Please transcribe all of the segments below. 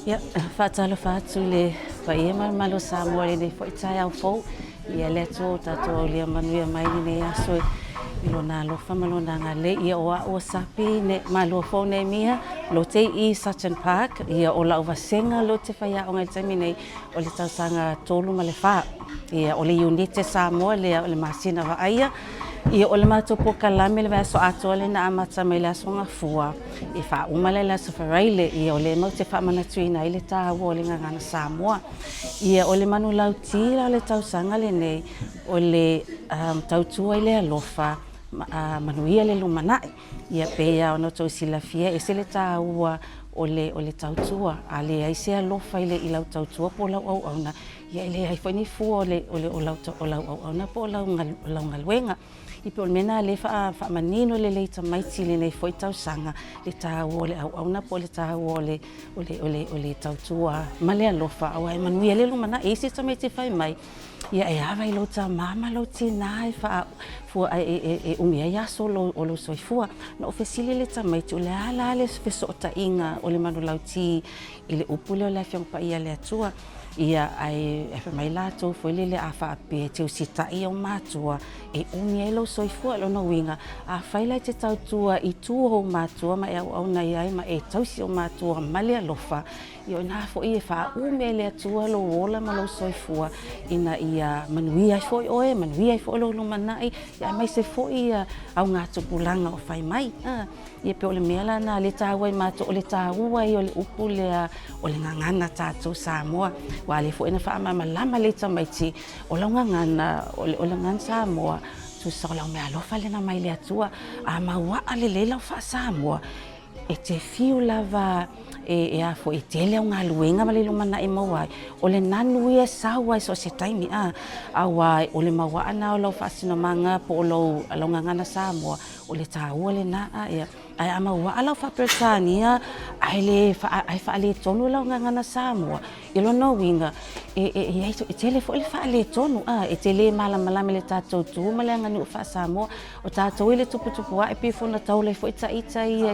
Ia, whaatalo whaatu le whaia malo Samoa le nei fwoi tai au fau. Ia le tō tato au lea manuia mai nei aso I lona alofa malona ngā le ia o a sapi ne malo fau nei mia lo te I Sutton Park ia o lau wasenga lo te whaia o ngai taimi nei o le tausanga tolu ma le wha. Ia o le unite Samoa le o le masina wa aia. Ia o le mātopo kalame le vaso atoa le na amata mai le aso ngafua. I wha umale le aso wharaile ia o le mau te wha manatuina I le tāua o le ngangana Samoa. Ia o le manu lau tira o le tausanga le nei o le tautua I le alofa manuia le lumanai. Ia pea o no tau silafia e se le tāua o le tautua. A le ai se alofa I le lau tautua po lau au auna. Ia le ai whaini fua o lau au auna po lau ngaluenga. I pe o mena le wha manino le leita maiti le nei foi tausanga le tāua o le au auna po le tāua o le tautua ma le alofa au ai manuia le lumana e se tamaiti whai mai. Ia e awa I lo ta mama lo tina e wha fua e umia ia so o lo soifua na ofesili le tamaiti o le ala le feso o ta inga o le manu lau ti I le upule o le fiongpa ia le atua. Ia ai e mai lato foi le a fa pe te usita I o matua e umi e lo soifua lo no winga a faila te tautua I tu o matua ma e au na ia ma e tausi o matua male alofa io na fo I fa umi le atua lo wola ma lo soifua ina ia manuia foi oe manuia foi lo manai ia mai se foi au ngatu pulanga o fai mai ia pe o le mela na le taua I matua o le taua I o le upule o le ngangana tatu Samoa wa le fo ina fa ma lama le tamaiti o la ngana o le ngana Samoa tu sa la me alofa le na mai le atua a maua ale le la fa Samoa e te fiu lava e a fo e tele nga luenga ma le lumana e mawai o le nanu ia sawa so se taimi awa o le mawa ana o lo fa sino manga po lo ngana Samoa o le taua le na ia ai ama wa ala fa persania ai le fa le tonu la ngana Samoa I lo no winga e tele fo le fa le tonu e tele mala le tatou tu mala ngani fa Samoa o tatou le tupu wa e pe fo na tau le fo ita I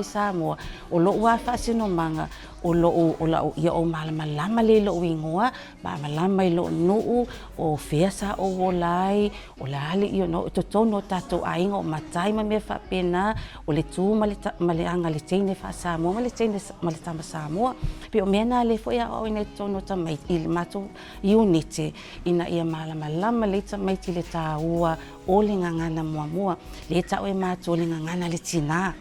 Samoa o lo wa fa sino manga o la ia o malama le lo wingoa ba malama I lo nuu o fesa o wolai o la ali io no to tono tatou ainga o matai ma me fa pena o le tu male anga le tene fa Samoa male tene male tama Samoa pe o mena le fo ia o ina tono tamai il mato unite ina ia malama le tamai le taua o le ngangana mua le ta o mato le ngangana le tina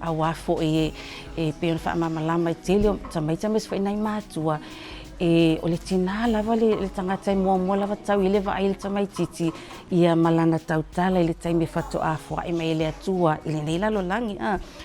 awa fo e pe fa mama lama tele tamaita mes foi nai matua o le tina lava le tangata mo lava tau I le va ai le tamaititi ia malana tautala I le taimi fato afo ai mai le atua I le nei lalo langi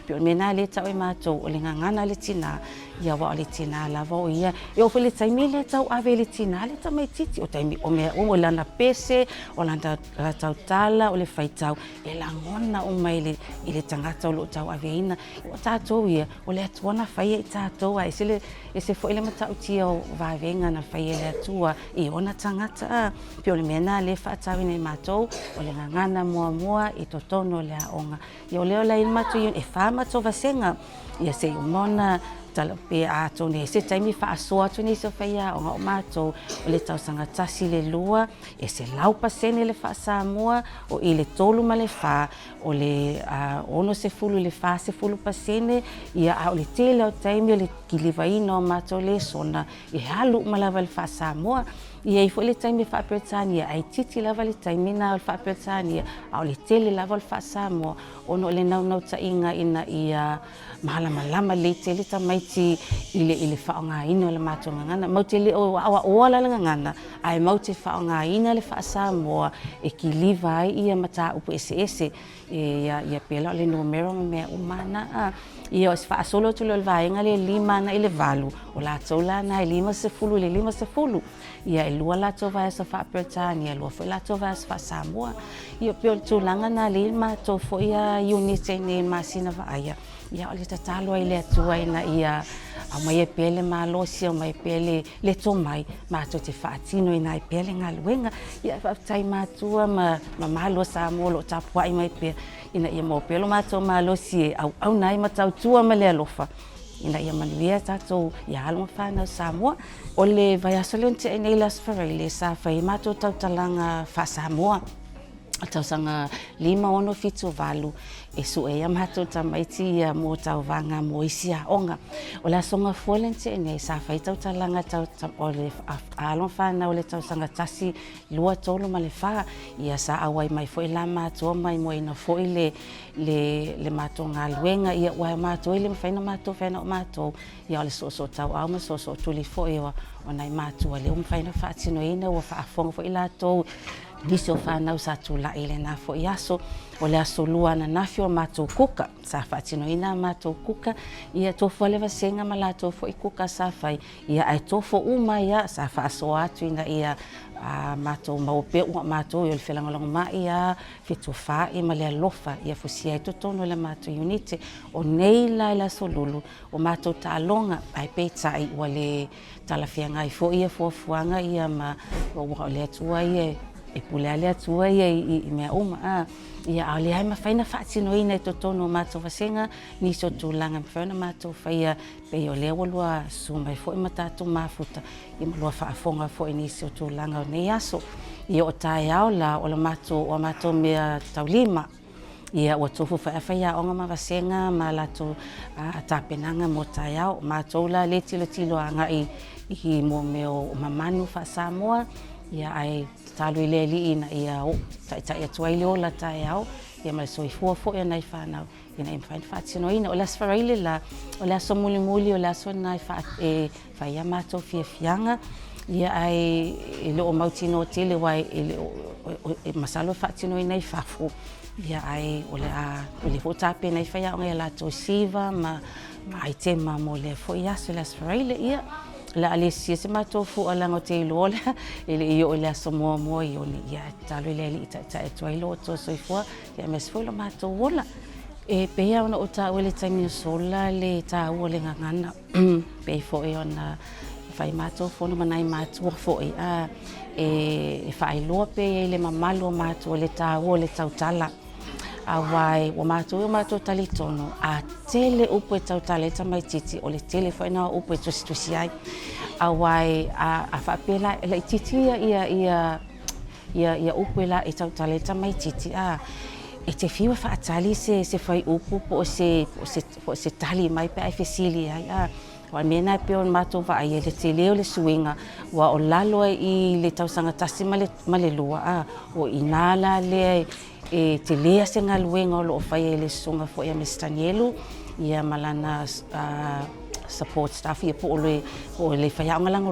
pe o mena le tau e matou o le ngangana le tina ia wa le tina lava o ia e o le taimi le tau ave le tina le tamaititi o taimi o me o lana pese o lana tautala o le faitau e la ngona o mai I le tangata o lo tau ave ina o tatou ia o le atuana fai I tatou ai e se foi le matau tia o vavenga na fai le atua I ona tangata pe o le mena le fatau nei matou o le ngangana mua I totono le aonga I o leo la il matou e fa matou vasenga ia se umona tala pe ato ne se taimi fa asoa tu ni so faia o matou o le tausanga tasi le lua e se lau pasene le fa Samoa o I le tolu ma le fa o le ono se fulu le fa se fulu pasene ia o le tele o taimi o le kilivaina o matou le sona I halu malava le fa Samoa ia I fo le taimi fa Britania ai titi lava le taimi na o fa Britania o le tele lava le fa Samoa ono le nau ta inga ina ia malama le tele tamaiti I le whaonga ina le matou ngana mau te le o awa oala le ngana ai mau te whaonga ina le wha Samoa e ki liva ai ia mata upu ese ia pela le numero me umana ia o se wha solo tu le vaenga le 5 na I le 8 o la tola na I 5 le 5 ia e lua la tova sa fa Britania lua foi la tova sa fa Samoa ia pe o tulanga na le matou fo ia unite ne masina va ia ia o le tatalo ai le atua ina ia a mai pele malosi o mai pele le tomai matou te faatino ina ai pele ngaluenga ia fa tai matua ma malo Samoa lo tapua ai mai pe ina ia mo pelo matou malosi au nai matau tua ma le alofa ina ia manuia tatou ia alo whanau Samoa. O le vai aso leo te nei las whareile sa whai mātou tautalanga wha Samoa. Tausanga 5.7 e su e mātou tamaiti ia mō tau vanga mō isi a onga. O la songa fualen te nei sa whai tautalanga o le alon whanau le tausanga tasi lua tolo ma le wha. Ia sa awai mai fo i la mātou mai mo ina fo i le mātou ngā luenga. Ia wai mātou i le mwhaina mātou whaina o mātou. Ia o le so tau au ma so tuli fo i o nai mātou a le mwhaina whaatino ina o whaafonga fo i la tau. Disi o whanau sa tu la ele na fo i aso. O le aso lua na nafi o mātou kuka. Sa whaatino ina mātou kuka. Ia tofu ale vasenga ma la tofu i kuka sa whai. Ia ai tofu uma ia sa whaaso atu ina ia mātou maupe ua mātou i o le whelangolongo ma ia whitu wha i ma le alofa. Ia fusia i totono le mātou unite. O nei la ila so lulu o mātou ta alonga ai peita i ua le talawhianga i fo ia fuafuanga ia ma o le atua ia e pule ale atua ia i mea uma ia au le hai mawhaina whaatino ina i totono o mātou wasenga ni so tūlanga mwhaina mātou whaia pe o lea walua sumai fo i matatu mafuta i malua whaafonga fo i ni so tūlanga o nei aso ia o tae au la o la mātou mea taulima ia o tofu whaia onga ma wasenga ma lato tapenanga mo tae au mātou la le tilo anga i mo meo mamanu wha Samoa ia ai talu i le li ina ia o tai atua i le ola tae au ia mai so i fua ia nei whanau ia nei mwhain whaatino ina o le aswharaile la o le aso muli o le aso nai whaia mātou fianga ia ai i loo mautino o tele wai i masalo whaatino ina i whafu ia ai o le futape nei whaia o ngai lato siva ma ai te ma mo le fo i aso le aswharaile ia la Alicia se mātou fu alango te ilola ele i o le aso mua i o ni ia talo le li ta e toi lo to so i fua ia mes foi lo mātou wola e pe ia ona o ta o le taimi o sola le ta o le ngangana pe fo e ona fai mātou fo no manai mātou fo e fai loa pe le mamalo mātou le ta o le tautala awai o mātou talitono a tele upo e tautala e tamai titi o le tele whaina upo e tusi ai awai a whapela e la titi ia upo e la e tautala e tamai titi e te whiwa whaatali se whai upo po se tali mai pe ai whesili ai wa mena pe on mātou wa ai le te leo le suinga wa o lalo i le tausanga tasi ma le lua o inala le e te lea se ngā luenga o loo whai e le sunga fo ia Mr. Nielu ia malana support staff ia po o le whai au ngalango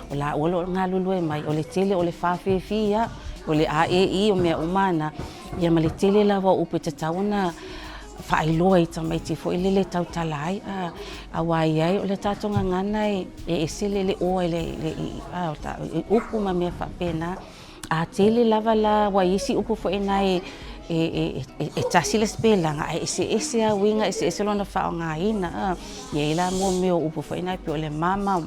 o la olo ngā lulue mai o le tele o le whawhiwhi ia o le AEI o mea umana ia ma le tele lawa upe te tauna whaailoa i tamaiti fo i le tautalai awai ai o le tātonga ngana e sele le oa le upu ma mea whapena a tele lava la wa isi upu fo nai e tasi le spelanga e se a winga se lona fa nga ina ye la mo me upu fo nai pe le mama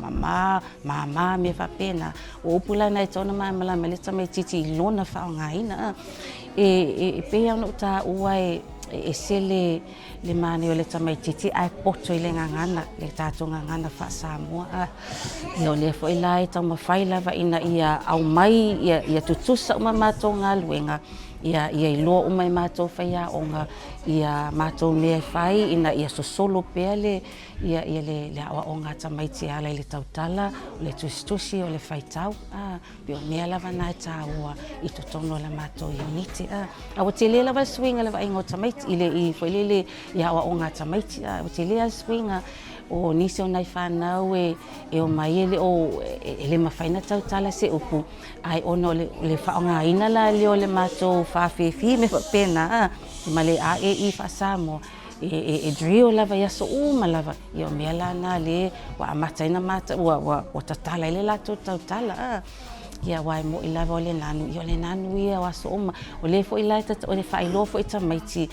me fa pena o upu la nai tona mala me le tame titi lona fa nga ina e pe ana ta uai e sele le mane o le tamai titi ai poto i le ngangana le tātonga ngana wha Samoa ia o le fo i lai tau mawhai lava ina ia au mai ia tutusa uma mātou ngā luenga ia i loa umai mātou whaia onga ia mātou mea whai ina ia sosolo pea ia le awa o ngā tamaiti ala i le tautala o le tusi o le whaitau pe o mea lava nai tāua i totono la mātou uniti o te lea lava swinga lava ingo tamaiti i whailele i awa o ngā tamaiti o te lea swinga o nisi o nai whanau e o mai le mawhaina tautala se upu ai ono le whaonga ina la leo le mātou whawhiwhi me whapena ma le AEI wha Samoa e drio lava ia so uma lava i o mea lana le wa amataina mata wa tatala ile lato tautala ia wai mo i lava o le nanu ia wa so uma o le fo i lai o le whailo fo i tamaiti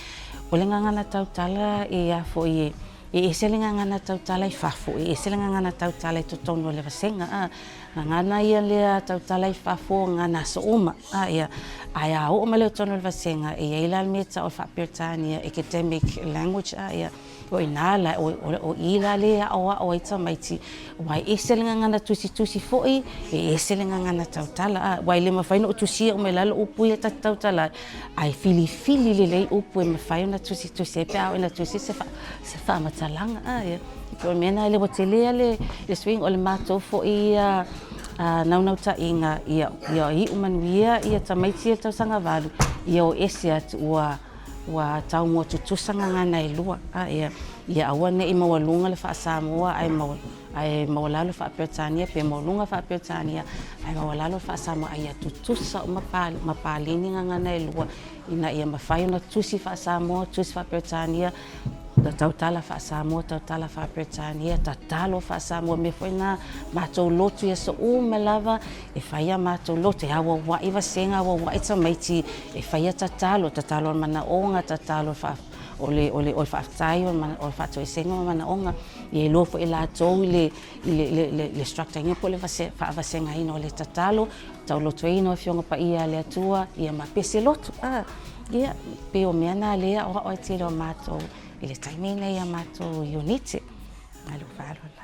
o le ngangana tautala ia fo i e selinga ngana tautala i whafu e selinga ngana tautala i totono le vasenga ngana ia lea tautala i whafu ngana so uma ia ai o ma le totono le vasenga e ia ila meta o whapirtania academic language ia o inala o ila le o ai tamaiti wai eselenga ngana tusi foi eselenga ngana tautala wai le mafaina o tusi o melalo upu e tautala ai fili le upu e mafaina tusi e pea ina tusi se fa matalanga ia ko mena le botele le swing o le mato foi nau ta inga ia I umanuia ia tamaiti e tausanga valu ia o ese atu wa tau mo tutusanga ngana I lua ia aua ne I mawalunga le fa Samoa ai mawalalo fa Peretania pe mawalunga fa Peretania ai mawalalo fa Samoa ai tutusa o mapalini ngana I lua ina ia mafai na tusi fa Samoa tusi fa Peretania tautala fa Samoa tautala fa Peretania tatalo fa Samoa me foi na matou lotu ia so malava e faia matou lotu awa wa iwa senga wa it's a maiti e faia tatalo mana onga tatalo fa ole fa tai o fa to senga mana onga e lo fo ela to le structure nge pole fa senga ino le tatalo tau lotu ino fionga pa ia le atua ia ma pese lotu ia pe o mena le o tiro matou ile taimina ia matou unite alu falo la